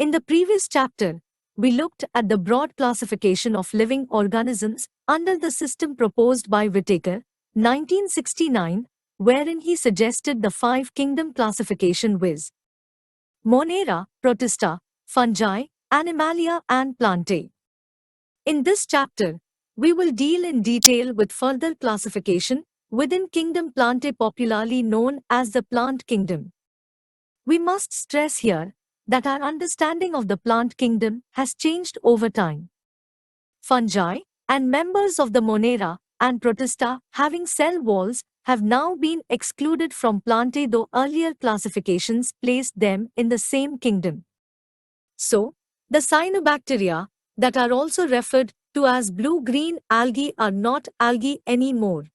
In the previous chapter, we looked at the broad classification of living organisms under the system proposed by Whittaker, 1969, wherein he suggested the five-kingdom classification viz. Monera, Protista, Fungi, Animalia and Plantae. In this chapter, we will deal in detail with further classification within kingdom Plantae, popularly known as the plant kingdom. We must stress here that our understanding of the plant kingdom has changed over time. Fungi and members of the Monera and Protista having cell walls have now been excluded from Plantae, though earlier classifications placed them in the same kingdom. So, the cyanobacteria that are also referred to as blue-green algae are not algae anymore.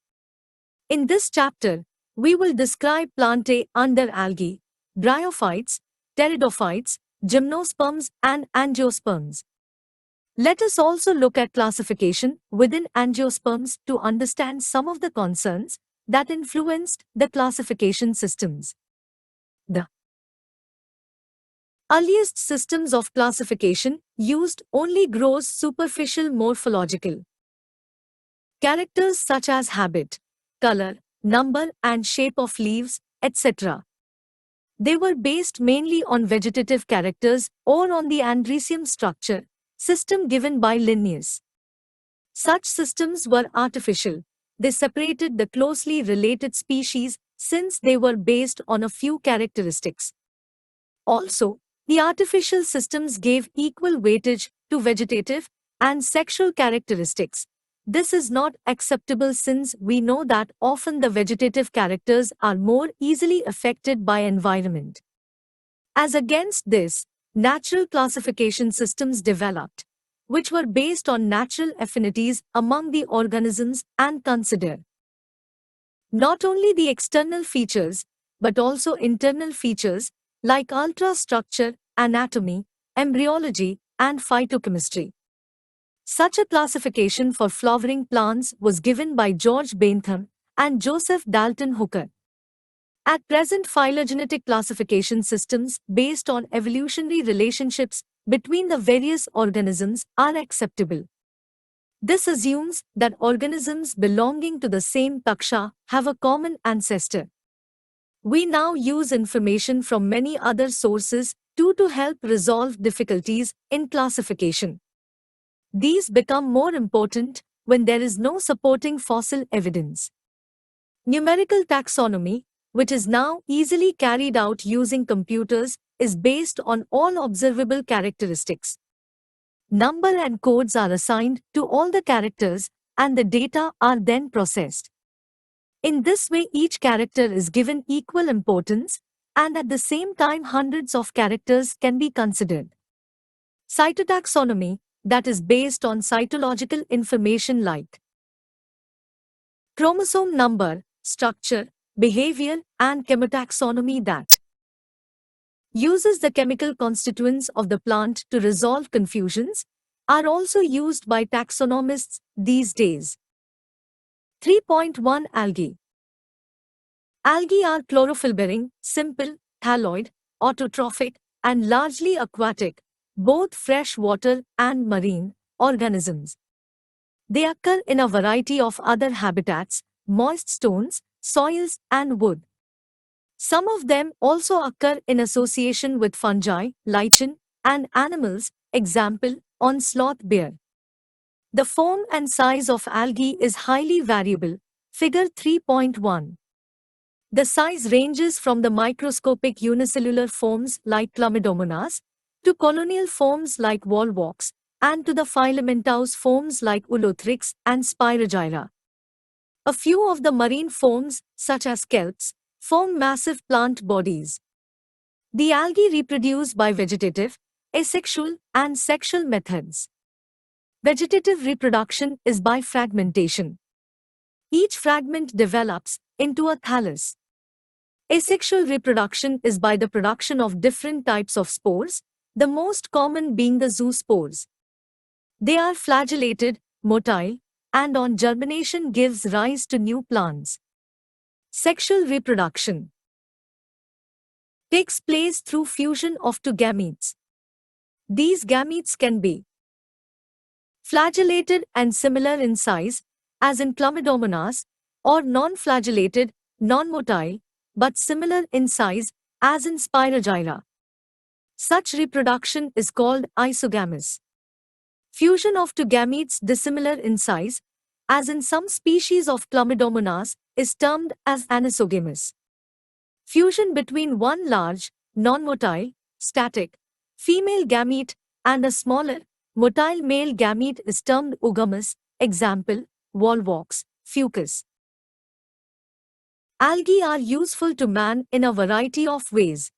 In this chapter, we will describe Plantae under algae, bryophytes, pteridophytes, gymnosperms and angiosperms. Let us also look at classification within angiosperms to understand some of the concerns that influenced the classification systems. The earliest systems of classification used only gross superficial morphological characters such as habit, color, number and shape of leaves, etc. They were based mainly on vegetative characters or on the Andresium structure system given by Linnaeus. Such systems were artificial. They separated the closely related species since they were based on a few characteristics. Also, the artificial systems gave equal weightage to vegetative and sexual characteristics. This is not acceptable since we know that often the vegetative characters are more easily affected by environment. As against this, natural classification systems developed, which were based on natural affinities among the organisms and consider not only the external features, but also internal features like ultrastructure, anatomy, embryology, and phytochemistry. Such a classification for flowering plants was given by George Bentham and Joseph Dalton Hooker. At present, phylogenetic classification systems based on evolutionary relationships between the various organisms are acceptable. This assumes that organisms belonging to the same taksha have a common ancestor. We now use information from many other sources to help resolve difficulties in classification. These become more important when there is no supporting fossil evidence. Numerical taxonomy, which is now easily carried out using computers, is based on all observable characteristics. Number and codes are assigned to all the characters, and the data are then processed. In this way, each character is given equal importance, and at the same time hundreds of characters can be considered. Cytotaxonomy, that is based on cytological information like chromosome number, structure, behavior, and chemotaxonomy that uses the chemical constituents of the plant to resolve confusions, are also used by taxonomists these days. 3.1 Algae. Algae are chlorophyll-bearing, simple, thalloid, autotrophic, and largely aquatic, both freshwater and marine, organisms. They occur in a variety of other habitats, moist stones, soils, and wood. Some of them also occur in association with fungi, lichen, and animals, example, on sloth bear. The form and size of algae is highly variable, figure 3.1. The size ranges from the microscopic unicellular forms like Chlamydomonas, to colonial forms like volvox, and to the filamentous forms like Ulothrix and Spirogyra. A few of the marine forms, such as kelps, form massive plant bodies. The algae reproduce by vegetative, asexual, and sexual methods. Vegetative reproduction is by fragmentation. Each fragment develops into a thallus. Asexual reproduction is by the production of different types of spores, the most common being the zoospores. They are flagellated, motile, and on germination gives rise to new plants. Sexual reproduction takes place through fusion of two gametes. These gametes can be flagellated and similar in size, as in Chlamydomonas, or non-flagellated, non-motile, but similar in size, as in Spirogyra. Such reproduction is called isogamous. Fusion of two gametes dissimilar in size, as in some species of Chlamydomonas, is termed as anisogamous. Fusion between one large, non-motile, static, female gamete and a smaller, motile male gamete is termed oogamous. Example, volvox, fucus. Algae are useful to man in a variety of ways.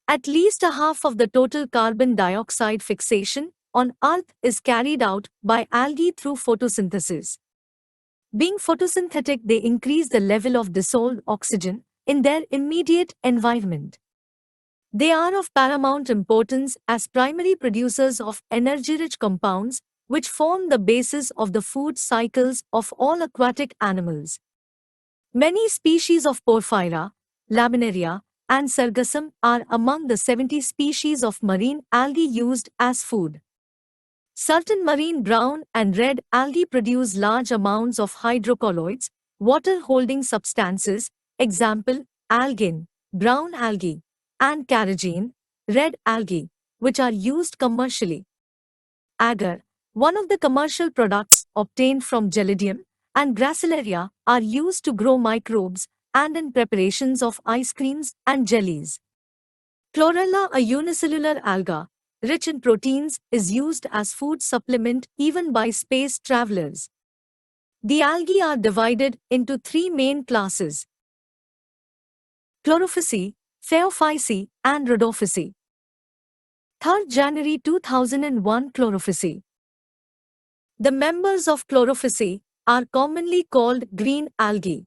At least a half of the total carbon dioxide fixation on Earth is carried out by algae through photosynthesis. Being photosynthetic, they increase the level of dissolved oxygen in their immediate environment. They are of paramount importance as primary producers of energy-rich compounds which form the basis of the food cycles of all aquatic animals. Many species of Porphyra, Laminaria, and Sargassum are among the 70 species of marine algae used as food. Certain marine brown and red algae produce large amounts of hydrocolloids, water-holding substances, example, algin, brown algae, and carrageen, red algae, which are used commercially. Agar, one of the commercial products obtained from Gelidium, and Gracilaria are used to grow microbes and in preparations of ice creams and jellies. Chlorella, a unicellular alga, rich in proteins, is used as food supplement even by space travelers. The algae are divided into three main classes: Chlorophyceae, Phaeophyceae, and Rhodophyceae. 3rd January 2001 Chlorophyceae. The members of Chlorophyceae are commonly called green algae.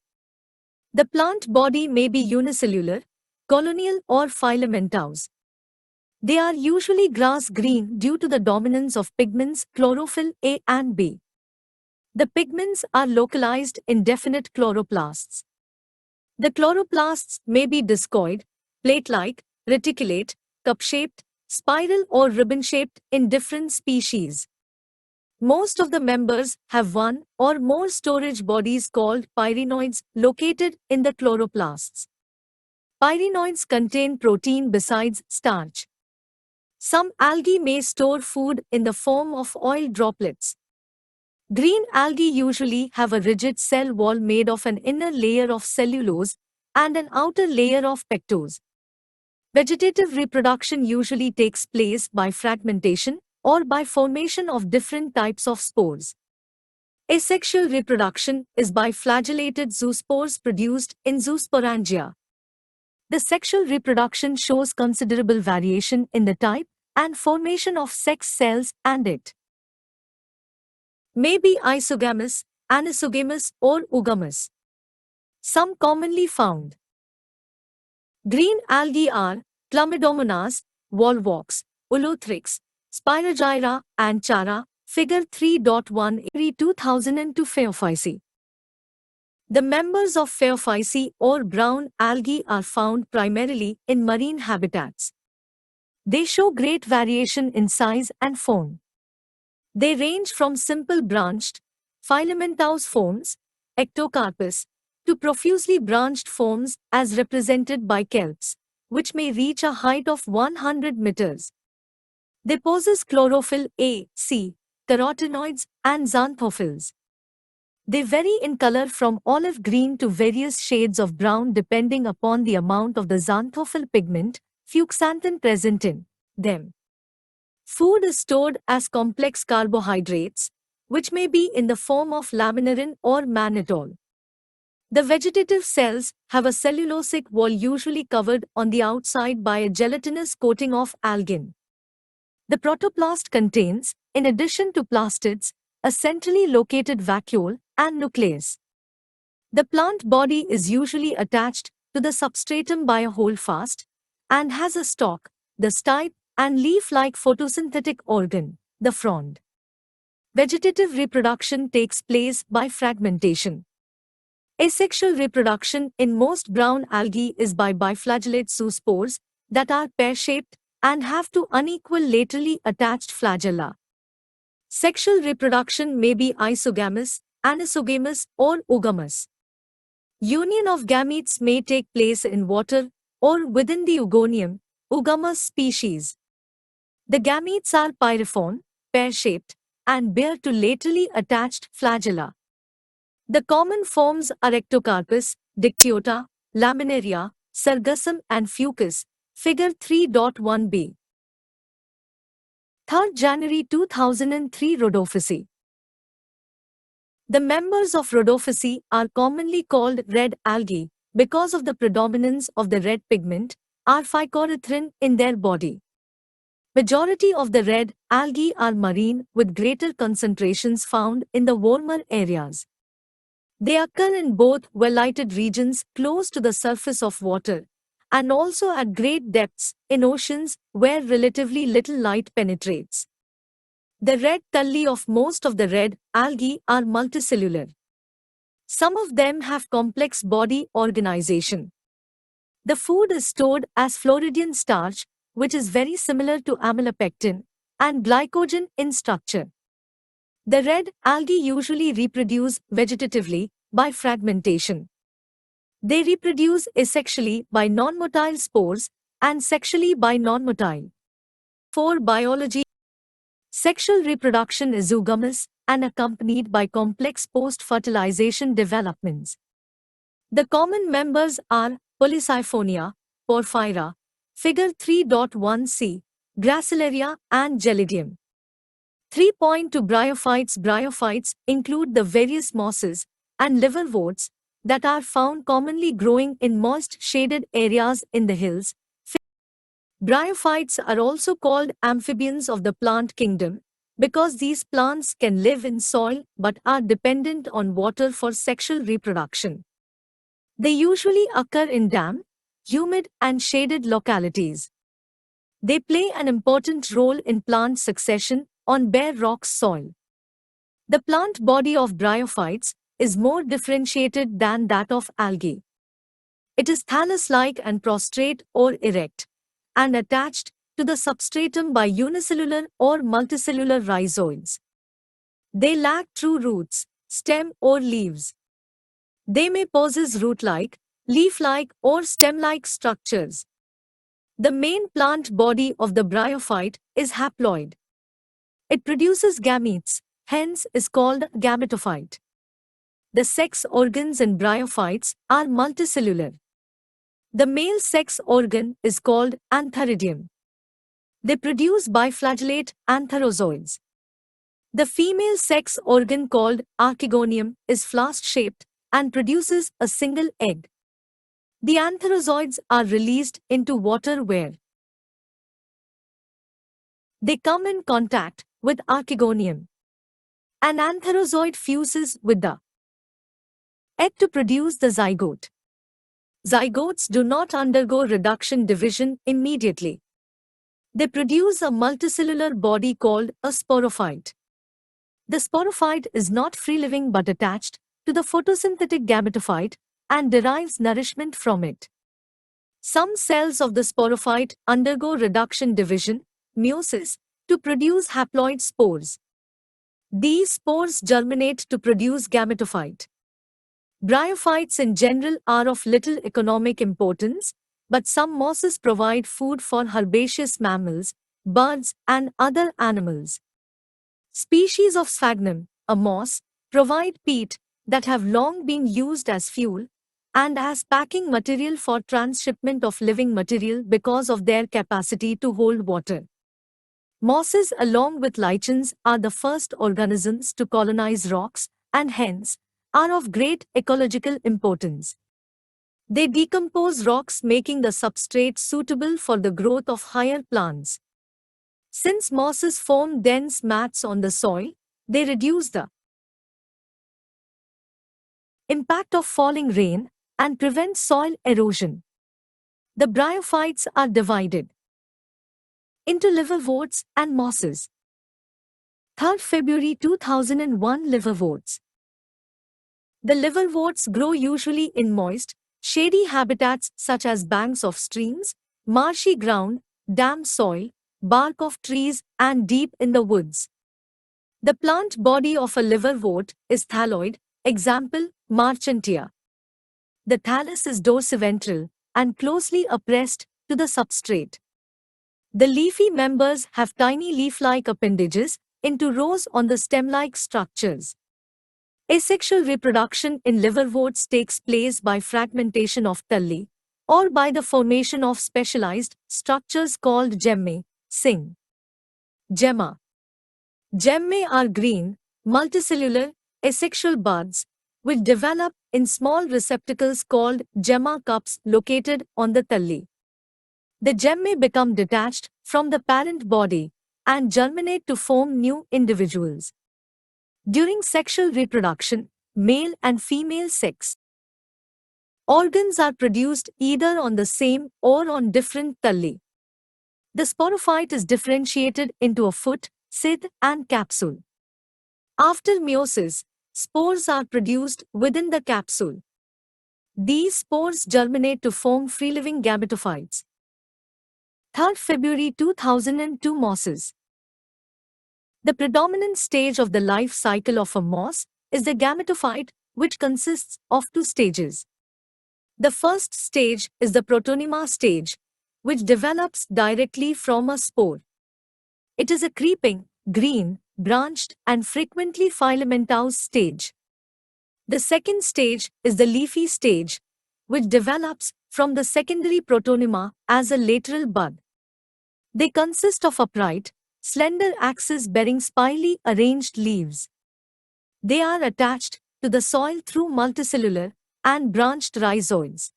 The plant body may be unicellular, colonial or filamentous. They are usually grass-green due to the dominance of pigments chlorophyll A and B. The pigments are localized in definite chloroplasts. The chloroplasts may be discoid, plate-like, reticulate, cup-shaped, spiral or ribbon-shaped in different species. Most of the members have one or more storage bodies called pyrenoids located in the chloroplasts. Pyrenoids contain protein besides starch. Some algae may store food in the form of oil droplets. Green algae usually have a rigid cell wall made of an inner layer of cellulose and an outer layer of pectose. Vegetative reproduction usually takes place by fragmentation or by formation of different types of spores. Asexual reproduction is by flagellated zoospores produced in zoosporangia. The sexual reproduction shows considerable variation in the type and formation of sex cells, and it may be isogamous, anisogamous, or oogamous. Some commonly found green algae are Chlamydomonas, volvox, Ulothrix, Spirogyra, and Chara, Figure 3.1 2002 Phaeophyceae. The members of Phaeophyceae or brown algae are found primarily in marine habitats. They show great variation in size and form. They range from simple branched, filamentous forms, ectocarpus, to profusely branched forms as represented by kelps, which may reach a height of 100 meters. They possess chlorophyll A, C, carotenoids, and xanthophylls. They vary in color from olive green to various shades of brown depending upon the amount of the xanthophyll pigment, fuchsanthin, present in them. Food is stored as complex carbohydrates, which may be in the form of laminarin or mannitol. The vegetative cells have a cellulosic wall usually covered on the outside by a gelatinous coating of algin. The protoplast contains, in addition to plastids, a centrally located vacuole and nucleus. The plant body is usually attached to the substratum by a holdfast and has a stalk, the stipe, and leaf-like photosynthetic organ, the frond. Vegetative reproduction takes place by fragmentation. Asexual reproduction in most brown algae is by biflagellate zoospores that are pear-shaped and have two unequal laterally attached flagella. Sexual reproduction may be isogamous, anisogamous, or oogamous. Union of gametes may take place in water or within the Oogonium, oogamous species. The gametes are pyriform, pear-shaped, and bear two laterally attached flagella. The common forms are Ectocarpus, Dictyota, Laminaria, Sargassum and Fucus, Figure 3.1b. 3rd January 2003 Rhodophysi. The members of Rhodophysi are commonly called red algae because of the predominance of the red pigment, R-phycoerythrin, in their body. Majority of the red algae are marine with greater concentrations found in the warmer areas. They occur in both well-lighted regions close to the surface of water and also at great depths in oceans where relatively little light penetrates. The red thalli of most of the red algae are multicellular. Some of them have complex body organization. The food is stored as Floridian starch, which is very similar to amylopectin, and glycogen in structure. The red algae usually reproduce vegetatively by fragmentation. They reproduce asexually by non-motile spores and sexually by non-motile. For biology, sexual reproduction is oogamous and accompanied by complex post-fertilization developments. The common members are Polysiphonia, Porphyra, Figure 3.1c, Gracilaria and Gelidium. 3.2 Bryophytes. Bryophytes include the various mosses and liverworts that are found commonly growing in moist shaded areas in the hills. Bryophytes are also called amphibians of the plant kingdom because these plants can live in soil but are dependent on water for sexual reproduction. They usually occur in damp, humid and shaded localities. They play an important role in plant succession on bare rock soil. The plant body of bryophytes is more differentiated than that of algae. It is thallus-like and prostrate or erect, and attached to the substratum by unicellular or multicellular rhizoids. They lack true roots, stem or leaves. They may possess root-like, leaf-like or stem-like structures. The main plant body of the bryophyte is haploid. It produces gametes, hence is called gametophyte. The sex organs in bryophytes are multicellular. The male sex organ is called antheridium. They produce biflagellate antherozoids. The female sex organ called archegonium is flask-shaped and produces a single egg. The antherozoids are released into water where they come in contact with archegonium. An antherozoid fuses with the egg to produce the zygote. Zygotes do not undergo reduction division immediately. They produce a multicellular body called a sporophyte. The sporophyte is not free-living but attached to the photosynthetic gametophyte and derives nourishment from it. Some cells of the sporophyte undergo reduction division, meiosis, to produce haploid spores. These spores germinate to produce gametophyte. Bryophytes in general are of little economic importance, but some mosses provide food for herbaceous mammals, birds, and other animals. Species of sphagnum, a moss, provide peat that have long been used as fuel and as packing material for transshipment of living material because of their capacity to hold water. Mosses along with lichens are the first organisms to colonize rocks and hence are of great ecological importance. They decompose rocks making the substrate suitable for the growth of higher plants. Since mosses form dense mats on the soil, they reduce the impact of falling rain and prevent soil erosion. The bryophytes are divided into liverworts and mosses. 3rd February 2001 Liverworts. The liverworts grow usually in moist, shady habitats such as banks of streams, marshy ground, damp soil, bark of trees, and deep in the woods. The plant body of a liverwort is thalloid, example, Marchantia. The thallus is dorsiventral and closely oppressed to the substrate. The leafy members have tiny leaf-like appendages into rows on the stem-like structures. Asexual reproduction in liverworts takes place by fragmentation of thalli, or by the formation of specialized structures called gemmae, sing. Gemma. Gemmae are green, multicellular, asexual buds, which develop in small receptacles called gemma cups located on the thalli. The gemmae become detached from the parent body and germinate to form new individuals. During sexual reproduction, male and female sex organs are produced either on the same or on different thalli. The sporophyte is differentiated into a foot, cyst, and capsule. After meiosis, spores are produced within the capsule. These spores germinate to form free-living gametophytes. 3 February 2002 Mosses. The predominant stage of the life cycle of a moss is the gametophyte, which consists of two stages. The first stage is the protonema stage, which develops directly from a spore. It is a creeping, green, branched, and frequently filamentous stage. The second stage is the leafy stage, which develops from the secondary protonema as a lateral bud. They consist of upright, slender axis-bearing spirally arranged leaves. They are attached to the soil through multicellular and branched rhizoids.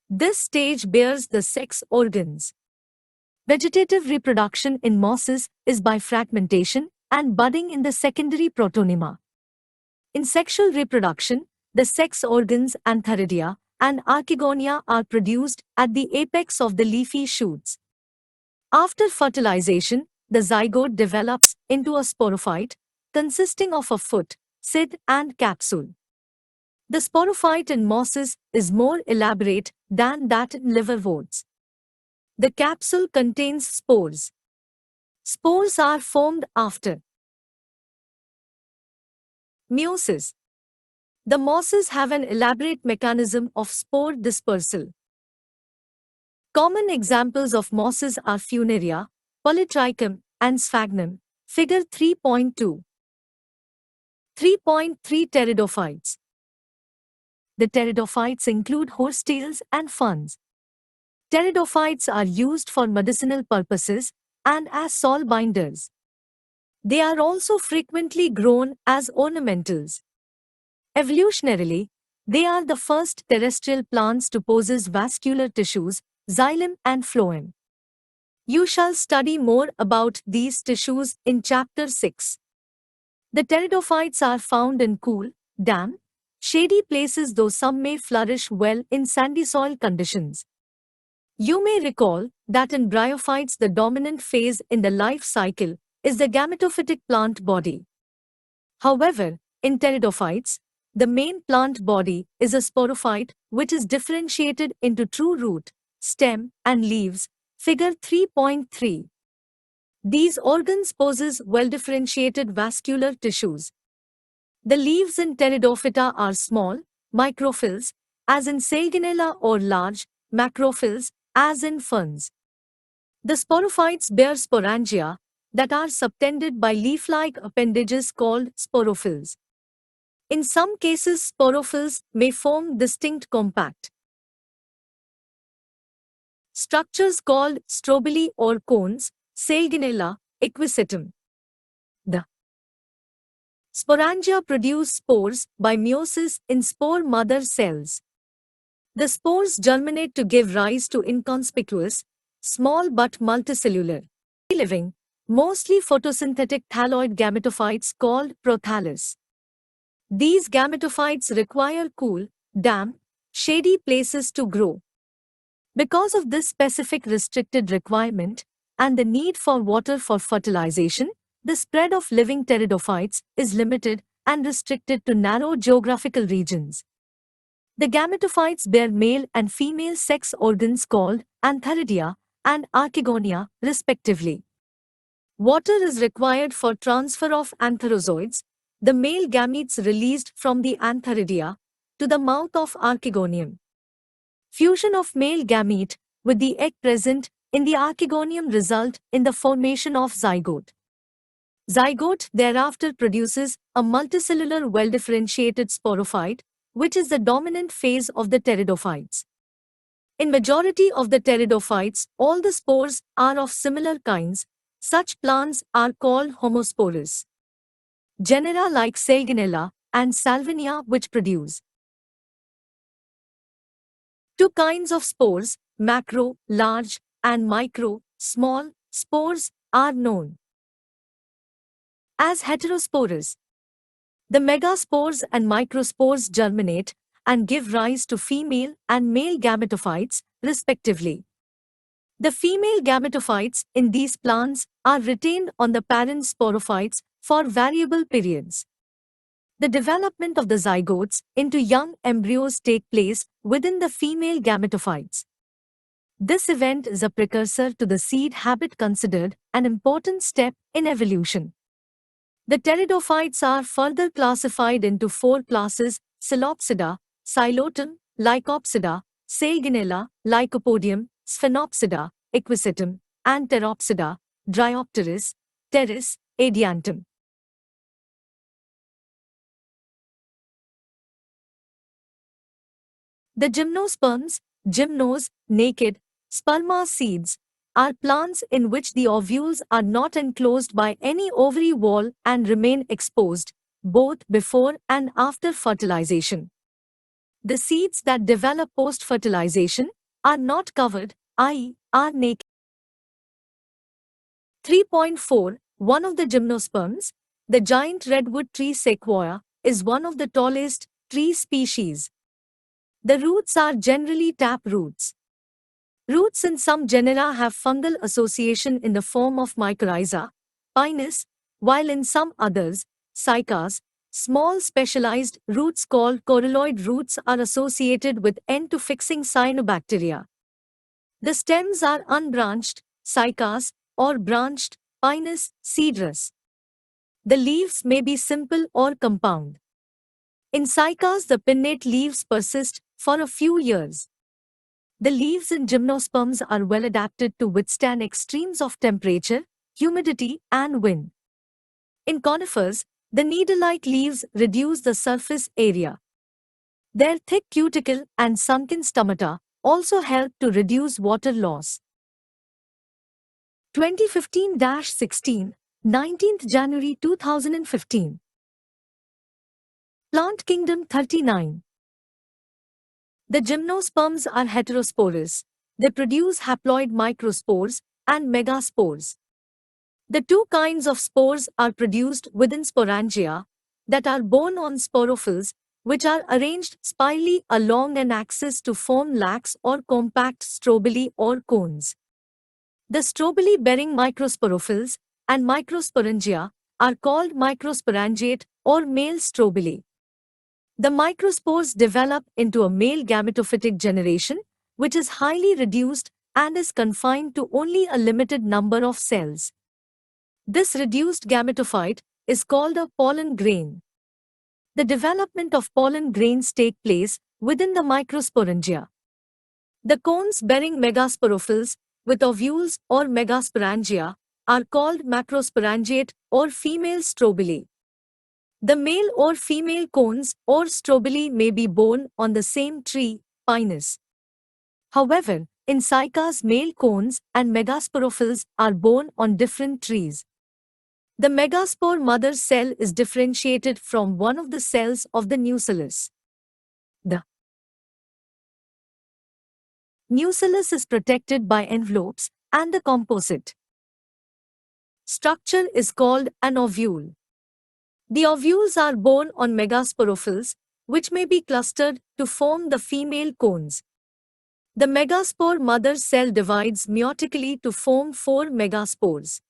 This stage bears the sex organs. Vegetative reproduction in mosses is by fragmentation and budding in the secondary protonema. In sexual reproduction, the sex organs Antheridia and Archegonia are produced at the apex of the leafy shoots. After fertilization, the zygote develops into a sporophyte consisting of a foot, cyst, and capsule. The sporophyte in mosses is more elaborate than that in liverworts. The capsule contains spores. Spores are formed after meiosis. The mosses have an elaborate mechanism of spore dispersal. Common examples of mosses are Funaria, Polytrichum, and Sphagnum. Figure 3.2. 3.3 Pteridophytes. The pteridophytes include horsetails and ferns. Pteridophytes are used for medicinal purposes and as soil binders. They are also frequently grown as ornamentals. Evolutionarily, they are the first terrestrial plants to possess vascular tissues, xylem and phloem. You shall study more about these tissues in Chapter 6. The pteridophytes are found in cool, damp, shady places, though some may flourish well in sandy soil conditions. You may recall that in bryophytes the dominant phase in the life cycle is the gametophytic plant body. However, in pteridophytes, the main plant body is a sporophyte, which is differentiated into true root, stem, and leaves. Figure 3.3. These organs possess well-differentiated vascular tissues. The leaves in Pteridophyta are small, microphylls, as in Sailginella, or large, macrophylls, as in ferns. The sporophytes bear sporangia that are subtended by leaf-like appendages called sporophylls. In some cases, sporophylls may form distinct compact structures called strobili or cones, Sailginella, equisetum. The sporangia produce spores by meiosis in spore mother cells. The spores germinate to give rise to inconspicuous, small but multicellular, living, mostly photosynthetic thalloid gametophytes called prothallus. These gametophytes require cool, damp, shady places to grow. Because of this specific restricted requirement and the need for water for fertilization, the spread of living pteridophytes is limited and restricted to narrow geographical regions. The gametophytes bear male and female sex organs called antheridia and archegonia, respectively. Water is required for transfer of antherozoids, the male gametes released from the antheridia, to the mouth of archegonium. Fusion of male gamete with the egg present in the archegonium result in the formation of zygote. Zygote thereafter produces a multicellular well-differentiated sporophyte, which is the dominant phase of the pteridophytes. In majority of the pteridophytes, all the spores are of similar kinds. Such plants are called homosporous. Genera like Selginella and Salvinia which produce two kinds of spores, macro, large, and micro, small, spores, are known as heterospores. The megaspores and microspores germinate and give rise to female and male gametophytes, respectively. The female gametophytes in these plants are retained on the parent sporophytes for variable periods. The development of the zygotes into young embryos take place within the female gametophytes. This event is a precursor to the seed habit, considered an important step in evolution. The pteridophytes are further classified into four classes: Psilopsida, Psilotum, Lycopsida, Selginella, Lycopodium, Sphenopsida, Equisetum, and Pteropsida, Dryopteris, Pteris, Adiantum. The gymnosperms, gymnos, naked, sperma seeds, are plants in which the ovules are not enclosed by any ovary wall and remain exposed, both before and after fertilization. The seeds that develop post-fertilization are not covered, i.e., are naked. 3.4. One of the gymnosperms, the giant redwood tree sequoia, is one of the tallest tree species. The roots are generally tap roots. Roots in some genera have fungal association in the form of mycorrhiza, pinus, while in some others, cycas, small specialized roots called coralloid roots are associated with end-to-fixing cyanobacteria. The stems are unbranched, cycas, or branched, pinus, seedress. The leaves may be simple or compound. In cycas, the pinnate leaves persist for a few years. The leaves in gymnosperms are well adapted to withstand extremes of temperature, humidity, and wind. In conifers, the needle-like leaves reduce the surface area. Their thick cuticle and sunken stomata also help to reduce water loss. 2015-16, 19th January 2015. Plant Kingdom 39. The gymnosperms are heterosporous. They produce haploid microspores and megaspores. The two kinds of spores are produced within sporangia, that are borne on sporophylls, which are arranged spirally along an axis to form lax or compact strobili or cones. The strobili-bearing microsporophylls and microsporangia are called microsporangiate or male strobili. The microspores develop into a male gametophytic generation, which is highly reduced and is confined to only a limited number of cells. This reduced gametophyte is called a pollen grain. The development of pollen grains take place within the microsporangia. The cones bearing megasporophylls with ovules or megasporangia are called macrosporangiate or female strobili. The male or female cones or strobili may be borne on the same tree, Pinus. However, in cycas, male cones and megasporophylls are borne on different trees. The megaspore mother cell is differentiated from one of the cells of the nucellus. The nucellus is protected by envelopes, and the composite structure is called an ovule. The ovules are borne on megasporophylls, which may be clustered to form the female cones. The megaspore mother cell divides meiotically to form four megaspores.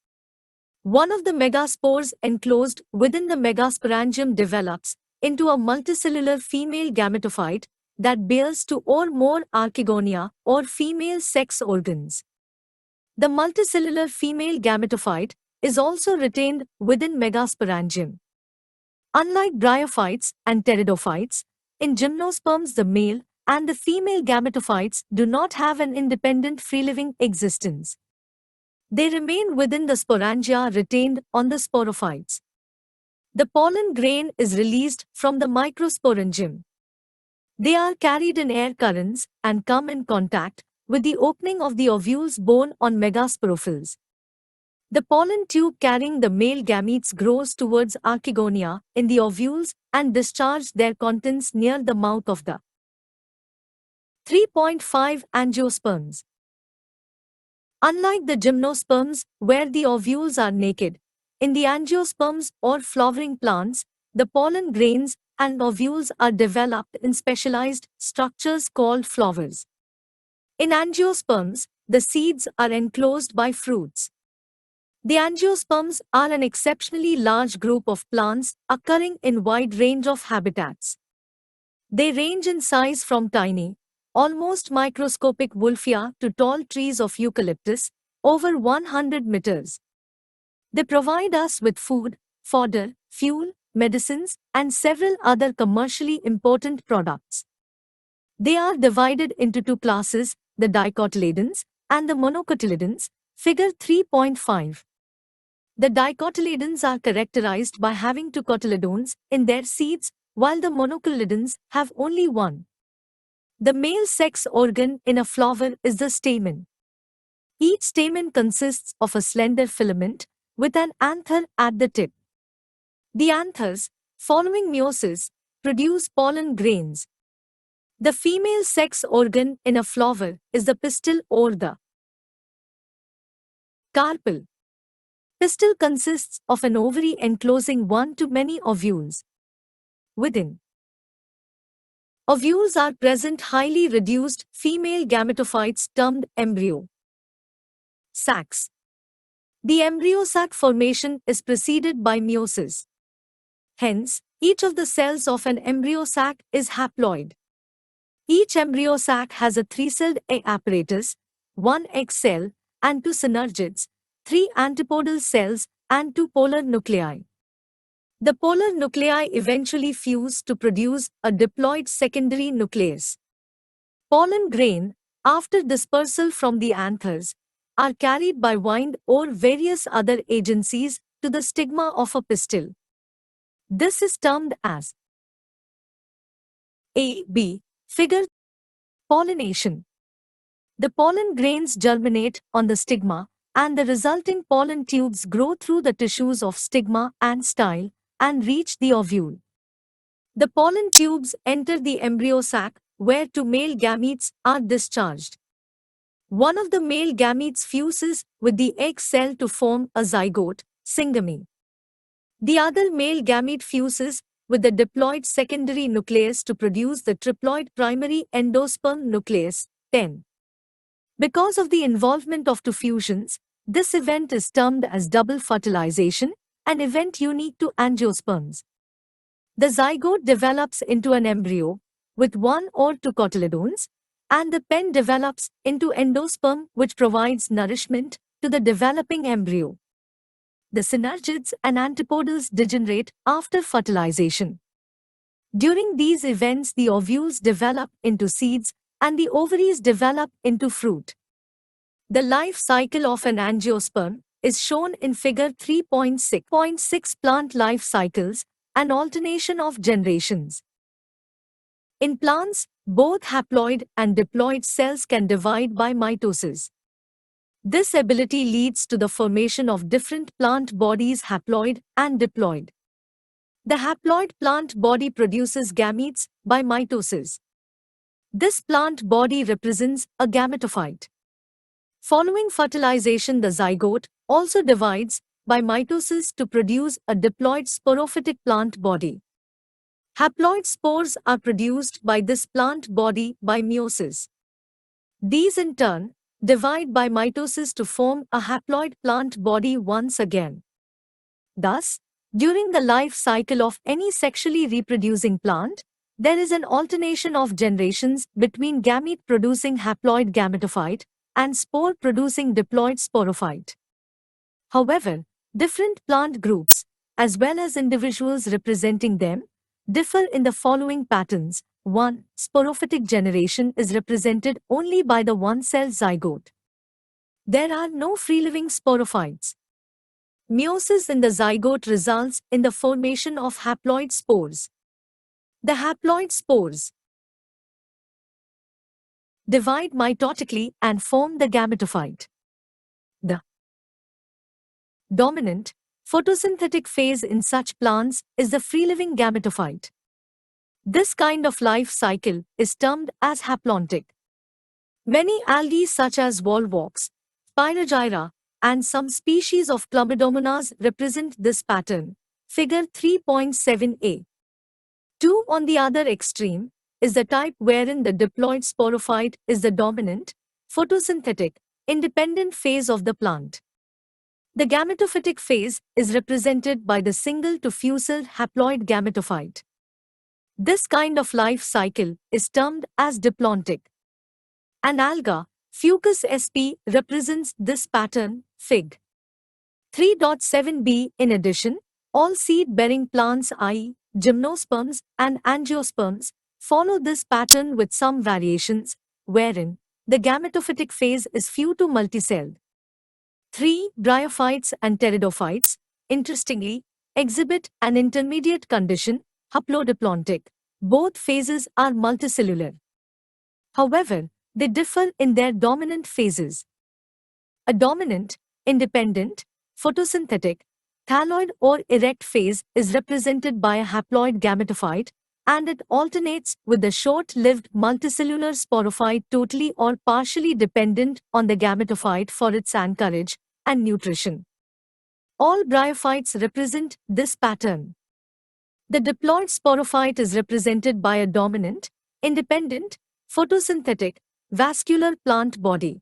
One of the megaspores enclosed within the megasporangium develops into a multicellular female gametophyte that bears two or more archegonia or female sex organs. The multicellular female gametophyte is also retained within megasporangium. Unlike bryophytes and pteridophytes, in gymnosperms the male and the female gametophytes do not have an independent free-living existence. They remain within the sporangia retained on the sporophytes. The pollen grain is released from the microsporangium. They are carried in air currents and come in contact with the opening of the ovules bone on megasporophylls. The pollen tube carrying the male gametes grows towards archegonia in the ovules and discharges their contents near the mouth of the 3.5 angiosperms. Unlike the gymnosperms, where the ovules are naked, in the angiosperms or flowering plants, the pollen grains and ovules are developed in specialized structures called flowers. In angiosperms, the seeds are enclosed by fruits. The angiosperms are an exceptionally large group of plants occurring in wide range of habitats. They range in size from tiny, almost microscopic wolffia to tall trees of eucalyptus, over 100 meters. They provide us with food, fodder, fuel, medicines, and several other commercially important products. They are divided into two classes, the dicotyledons and the monocotyledons, figure 3.5. The dicotyledons are characterized by having two cotyledons in their seeds, while the monocotyledons have only one. The male sex organ in a flower is the stamen. Each stamen consists of a slender filament with an anther at the tip. The anthers, following meiosis, produce pollen grains. The female sex organ in a flower is the pistil or the carpel. Pistil consists of an ovary enclosing one to many ovules. Within ovules are present highly reduced female gametophytes termed embryo sacs. The embryo sac formation is preceded by meiosis. Hence, each of the cells of an embryo sac is haploid. Each embryo sac has a three-celled egg apparatus, one egg cell, and two synergids, three antipodal cells, and two polar nuclei. The polar nuclei eventually fuse to produce a diploid secondary nucleus. Pollen grain, after dispersal from the anthers, are carried by wind or various other agencies to the stigma of a pistil. This is termed as A.B. figure pollination. The pollen grains germinate on the stigma, and the resulting pollen tubes grow through the tissues of stigma and style and reach the ovule. The pollen tubes enter the embryo sac, where two male gametes are discharged. One of the male gametes fuses with the egg cell to form a zygote, syngamy. The other male gamete fuses with the diploid secondary nucleus to produce the triploid primary endosperm nucleus, 10. Because of the involvement of two fusions, this event is termed as double fertilization, an event unique to angiosperms. The zygote develops into an embryo with one or two cotyledons, and the pen develops into endosperm which provides nourishment to the developing embryo. The synergids and antipodals degenerate after fertilization. During these events, the ovules develop into seeds and the ovaries develop into fruit. The life cycle of an angiosperm is shown in figure 3.6. Plant life cycles, an alternation of generations. In plants, both haploid and diploid cells can divide by mitosis. This ability leads to the formation of different plant bodies, haploid and diploid. The haploid plant body produces gametes by mitosis. This plant body represents a gametophyte. Following fertilization, the zygote also divides by mitosis to produce a diploid sporophytic plant body. Haploid spores are produced by this plant body by meiosis. These in turn divide by mitosis to form a haploid plant body once again. Thus, during the life cycle of any sexually reproducing plant, there is an alternation of generations between gamete-producing haploid gametophyte and spore-producing diploid sporophyte. However, different plant groups, as well as individuals representing them, differ in the following patterns. 1. Sporophytic generation is represented only by the one-cell zygote. There are no free-living sporophytes. Meiosis in the zygote results in the formation of haploid spores. The haploid spores divide mitotically and form the gametophyte. The dominant, photosynthetic phase in such plants is the free-living gametophyte. This kind of life cycle is termed as haplontic. Many algae such as volvox, Spirogyra, and some species of Chlamydomonas represent this pattern. Figure 3.7a. 2. On the other extreme is the type wherein the diploid sporophyte is the dominant, photosynthetic, independent phase of the plant. The gametophytic phase is represented by the single to fuseled haploid gametophyte. This kind of life cycle is termed as diplontic. An alga, Fucus sp, represents this pattern. Fig. 3.7b. In addition, all seed-bearing plants i.e., gymnosperms and angiosperms follow this pattern with some variations, wherein the gametophytic phase is few to multicelled. 3. Bryophytes and pteridophytes, interestingly, exhibit an intermediate condition, haplodiplontic. Both phases are multicellular. However, they differ in their dominant phases. A dominant, independent, photosynthetic, thalloid or erect phase is represented by a haploid gametophyte, and it alternates with the short-lived multicellular sporophyte totally or partially dependent on the gametophyte for its anchorage and nutrition. All bryophytes represent this pattern. The diploid sporophyte is represented by a dominant, independent, photosynthetic, vascular plant body.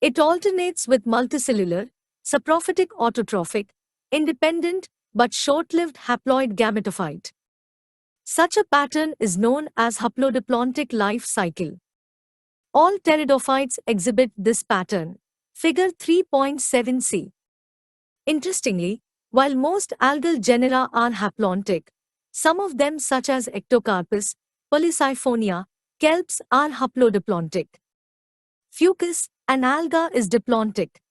It alternates with multicellular, saprophytic autotrophic, independent but short-lived haploid gametophyte. Such a pattern is known as haplodiplontic life cycle. All pteridophytes exhibit this pattern. Figure 3.7c. Interestingly, while most algal genera are haplontic, some of them such as Ectocarpus, Polysiphonia, kelps are haplodiplontic. Fucus, an alga, is diplontic.